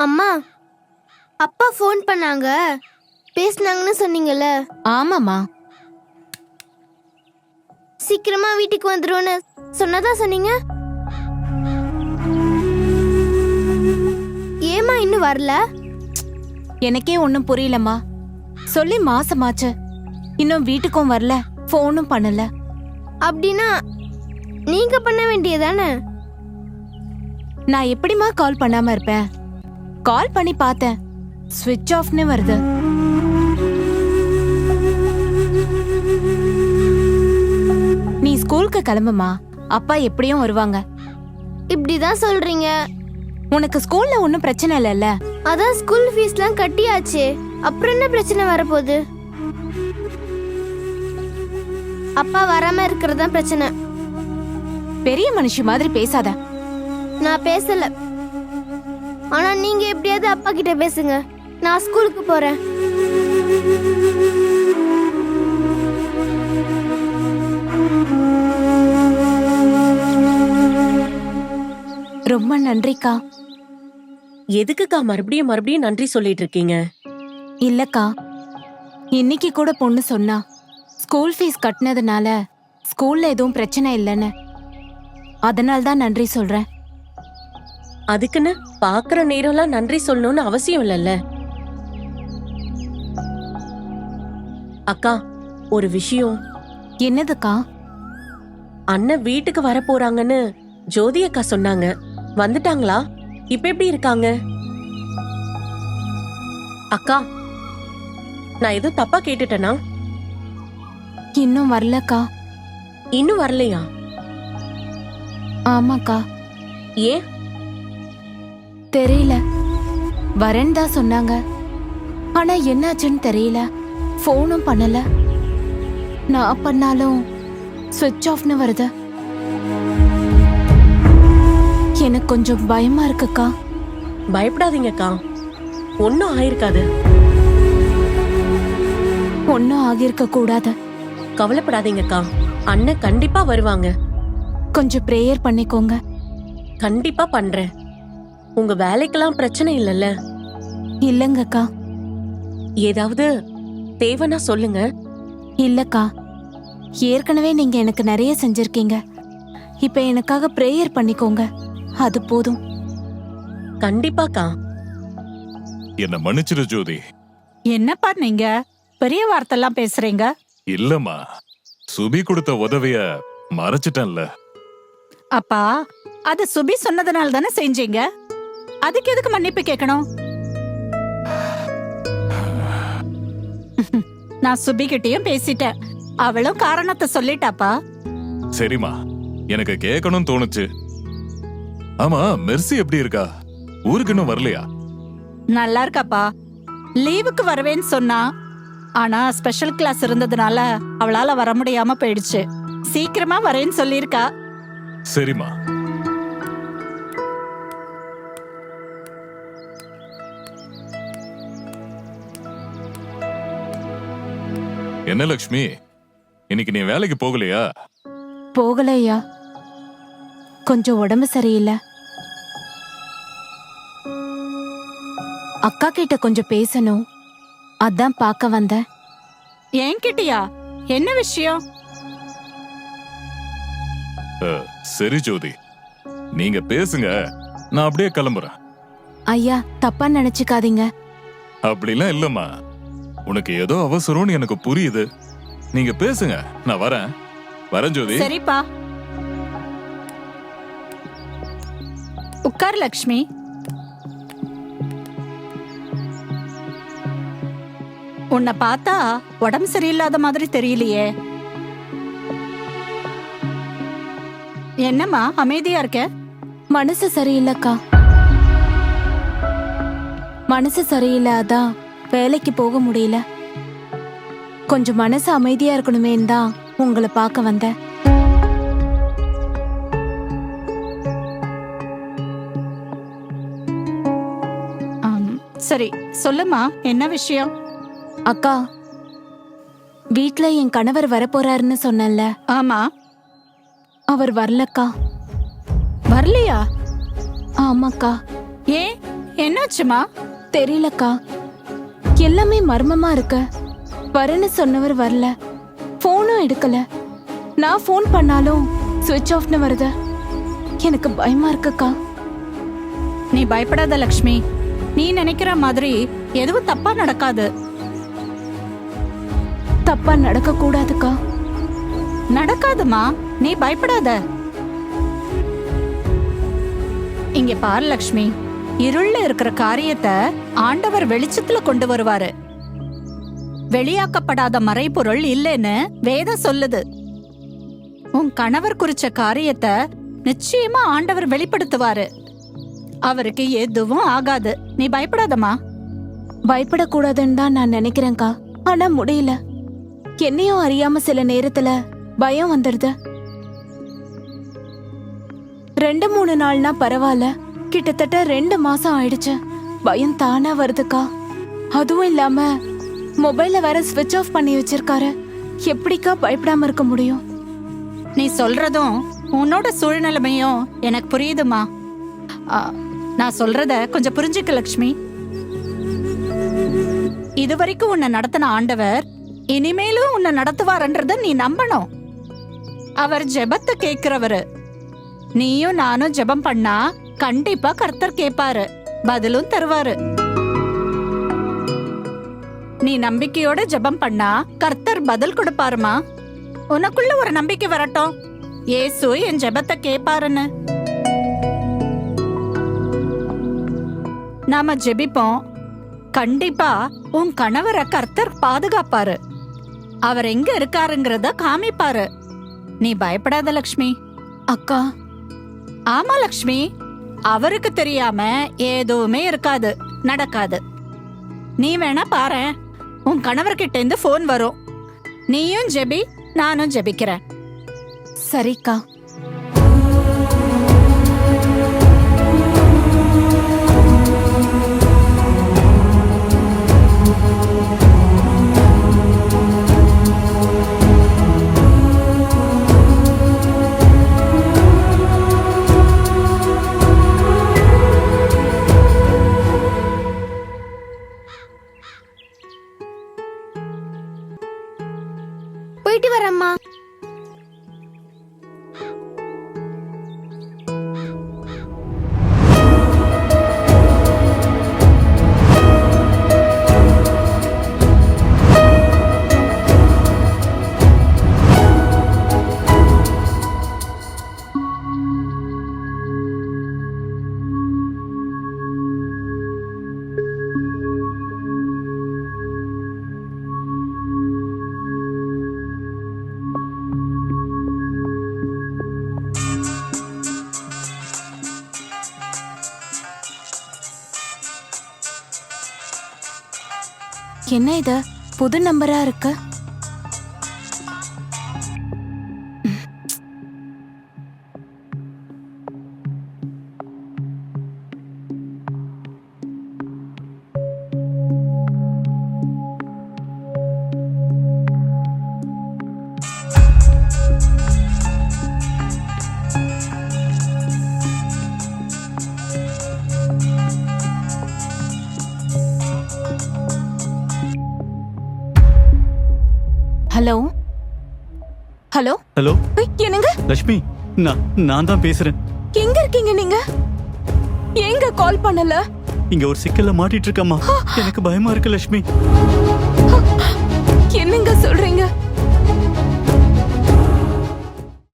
அம்மா, அப்பா ஃபோன் பண்ணாங்க, பேசினாங்கன்னு சொன்னீங்கல்ல? ஆமாமா. சீக்கிரமா வீட்டுக்கு வந்துருவோன்னு சொன்னதா சொன்னீங்க. ஏமா இன்னும் வரல? எனக்கே ஒன்னும் புரியலம்மா. சொல்லி மாசமாச்சு, இன்னும் வீட்டுக்கும் வரல, போனும் பண்ணல. அப்படின்னா நீங்க பண்ண வேண்டியதானே? நான் எப்படிமா கால் பண்ணாம இருப்பேன்? கால் பண்ணி பார்த்தேன், ஸ்விட்ச் ஆஃப்னு வருது. நீ ஸ்கூலுக்கு கிளம்புமா, அப்பா எப்படியும் வருவாங்க. இப்படிதான் சொல்றீங்க? உனக்கு ஸ்கூல்ல ஒன்னும் பிரச்சனை இல்லைல்ல? அதான் ஸ்கூல் ஃபீஸ்லாம் கட்டியாச்சு, அப்புறம் என்ன பிரச்சனை வரப்போகுது? அப்பா வராம இருக்கிறது தான் பிரச்சனை. பெரிய மனுஷி மாதிரி பேசாத. நான் பேசல, ஆனா நீங்க எப்படியாவது அப்பா கிட்ட பேசுங்க. நான் ஸ்கூலுக்கு போறேன். ரொம்ப நன்றிக்கா. எதுக்குக்கா மறுபடியும் மறுபடியும் நன்றி சொல்லிட்டு இருக்கீங்க? இல்லக்கா, இன்னைக்கு கூட பொண்ணு சொன்னா ஸ்கூல் ஃபீஸ் கட்டினதுனால ஸ்கூல்ல எதுவும் பிரச்சனை இல்லைன்னு. அதனால்தான் நன்றி சொல்றேன். அதுக்குன்னு பாக்குற நேரம்லாம் நன்றி சொல்லணும்னு அவசியம் இல்லைல்ல. அக்கா, ஒரு விஷயம். என்னதுக்கா? அண்ணன் வீட்டுக்கு வர போறாங்கன்னு ஜோதி அக்கா சொன்னாங்க. வந்துட்டாங்களா? இப்ப எப்படி இருக்காங்க? அக்கா, நான் எதுவும் தப்பா கேட்டுட்டேனா? இன்னும் வரலக்கா. இன்னும் வரலையா? ஆமாக்கா. ஏன் தெரியல, வரேன்னு தான் சொன்னாங்க. ஆனா என்னாச்சுன்னு தெரியல, போனும் பண்ணல. நான் பண்ணாலும் ஸ்விட்ச் ஆஃப்னு வருது. எனக்கு கொஞ்சம் பயமா இருக்குக்கா. பயப்படாதீங்கக்கா, ஒன்னும் ஆயிருக்காது. ஒன்னும் ஆகியிருக்க கூடாது. கவலைப்படாதீங்கக்கா, அண்ணன் கண்டிப்பா வருவாங்க. கொஞ்சம் பிரேயர் பண்ணிக்கோங்க. கண்டிப்பா பண்றேன். உங்க வேலைக்கெல்லாம் பிரச்சனை இல்லைல்ல? இல்லங்கக்கா. ஏதாவது தேவைன்னா சொல்லுங்க. இல்லக்கா, ஏற்கனவே நீங்க எனக்கு நிறைய செஞ்சிருக்கீங்க. இப்ப எனக்காக பிரேயர் பண்ணிக்கோங்க, அது போதும். கண்டிப்பாக்கா. என்ன மன்னிச்சிரு ஜோதி. என்னப்பா நீங்க பெரிய வார்த்தைலாம் பேசுறீங்க? இல்லம்மா, சுபி கொடுத்த உதவிய மறைச்சிட்டேன்ல. அப்பா, அது சுபி சொன்னதுனால தானே செஞ்சீங்க. அதுக்கு எதுக்கு மன்னிப்பு கேட்கணும்? நான் சுபி கிட்டயும் பேசிட்டேன், அவளும் காரணத்தை சொல்லிட்டாப்பா. சரிம்மா, எனக்கு கேட்கணும்னு தோணுச்சு. ஆமா, மெர்சி எப்படி இருக்கா? ஊருக்கு இன்னும் வரலையா? நல்லா இருக்காப்பா. லீவுக்கு வரவேன்னு சொன்னா, ஆனா ஸ்பெஷல் கிளாஸ் இருந்ததுனால அவளால வர முடியாம போயிடுச்சு. சீக்கிரமா வரேன்னு சொல்லிருக்கா. சரிம்மா. என்ன லக்ஷ்மி, இன்னைக்கு நீ வேலைக்கு போகலையா? போகலையா, கொஞ்சம் உடம்பு சரியில்லை. அக்கா கிட்ட கொஞ்சம் பேசணும், அதான் பார்க்க வந்தேன். என்கிட்டயா? என்ன விஷயம்? சரி ஜோதி, நீங்க பேசுங்க, நான் அப்படியே கிளம்புறேன். ஐயா, தப்பா நினைச்சுக்காதீங்க. அப்படிலாம் இல்லம்மா, உனக்கு ஏதோ அவசரம்னு எனக்கு புரியுது. நீங்க பேசுங்க, நான் வரேன். வரேன் ஜோதி. சரிப்பா, உட்கார் லக்ஷ்மி. உன்னை பார்த்தா உடம்பு சரியில்லாத மாதிரி தெரியலையே. என்னம்மா அமைதியா இருக்க? மனசு சரியில்லைக்கா. மனசு சரியில்லாதான் வேலைக்கு போக முடியல. கொஞ்சம் மனசு அமைதியா இருக்கணுமேன்னு தான் உங்களை பார்க்க வந்தேன். சரி சொல்லுமா, என்ன விஷயம்? அக்கா, வீட்ல என் கணவர் வரப்போறாருன்னு சொன்னேன்ல. ஆமா. அவர் வரலக்கா. வரலையா? ஆமாக்கா. ஏன், என்னாச்சுமா? தெரியலக்கா, எல்லாமே மர்மமா இருக்க. வரேன்னு சொன்னவர் வரல, போனும் எடுக்கல. நான் ஃபோன் பண்ணாலும் சுவிட்ச் ஆஃப்னு வருது. எனக்கு பயமா இருக்குக்கா. நீ பயப்படாத லக்ஷ்மி. நீ நினைக்கிற மாதிரி எதுவும் தப்பா நடக்காது. தப்பா நடக்க கூடாதுக்கா. நடக்காதுமா, நீ பயப்படாத. இங்க பாரு லக்ஷ்மி, இருள்ல இருக்கிற காரியத்தை ஆண்டவர் வெளிச்சத்துல கொண்டு வருவாரு. வெளியாக்கப்படாத மறைபொருள் இல்லைன்னு வேதம் சொல்லுது. உன் கணவர் குறிச்ச காரியத்தை நிச்சயமா ஆண்டவர் வெளிப்படுத்துவாரு. அவருக்கு எதுவும் ஆகாது. நீ பயப்படாதம்மா. பயப்படக்கூடாதுன்னு தான் நான் நினைக்கிறேன்க்கா. ஆனா முடியல. என்னையும் அறியாம சில நேரத்துல பயம் வந்துடுது. 2-3 நாள்னா பரவாயில்ல, கிட்டத்தட்ட 2 மாசம் ஆயிடுச்சு. பயம் தானா வருதுக்கா. அதுவும் இல்லாம மொபைல வேற ஸ்விட்ச் ஆஃப் பண்ணி வச்சிருக்காரு. எப்படிக்கா பயப்படாம இருக்க முடியும்? நீ சொல்றதும் உன்னோட சூழ்நிலைமையும் எனக்கு புரியுதுமா. நான் சொல்றத கொஞ்சம் புரிஞ்சுக்க லக்ஷ்மி. இதுவரைக்கும் உன்னை நடத்தின ஆண்டவர் இனிமேலும் உன்னை நடத்துவார்ன்றத நீ நம்பணும். அவர் ஜெபத்தை கேட்கிறவரு. நீயும் நானும் ஜெபம் பண்ணா கண்டிப்பா கர்த்தர் கேட்பாரு, பதிலும் தருவாரு. நீ நம்பிக்கையோட ஜெபம் பண்ணா கர்த்தர் பதில் கொடுப்பாருமா. உனக்குள்ள ஒரு நம்பிக்கை வரட்டும், இயேசு என் ஜெபத்தை கேட்பாருன்னு. நாம ஜெபிப்போம். கண்டிப்பா உன் கணவரை கர்த்தர் பாதுகாப்பாரு. அவர் எங்க இருக்காருங்கிறத காமிப்பாரு. நீ பயப்படாத லக்ஷ்மி. அக்கா, ஆமா லக்ஷ்மி, அவருக்கு தெரியாம எதுவுமே இருக்காது, நடக்காது. நீ வேணா பாரேன், உன் கணவர்கிட்ட இருந்து போன் வரும். நீயும் ஜெபி, நானும் ஜெபிக்கிறேன். சரிக்கா. போயிட்டு வரேம்மா. என்ன இது, புது நம்பரா இருக்கு? ஹலோ ஹலோ ஹலோ என்னங்க? லட்சுமி, நான் தான் பேசுறேன். எங்க இருக்கீங்க நீங்க? எங்க கால் பண்ணல? இங்க ஒரு சிக்கல்ல மாட்டிட்டு இருக்கம்மா. எனக்கு பயமா இருக்கு லட்சுமி.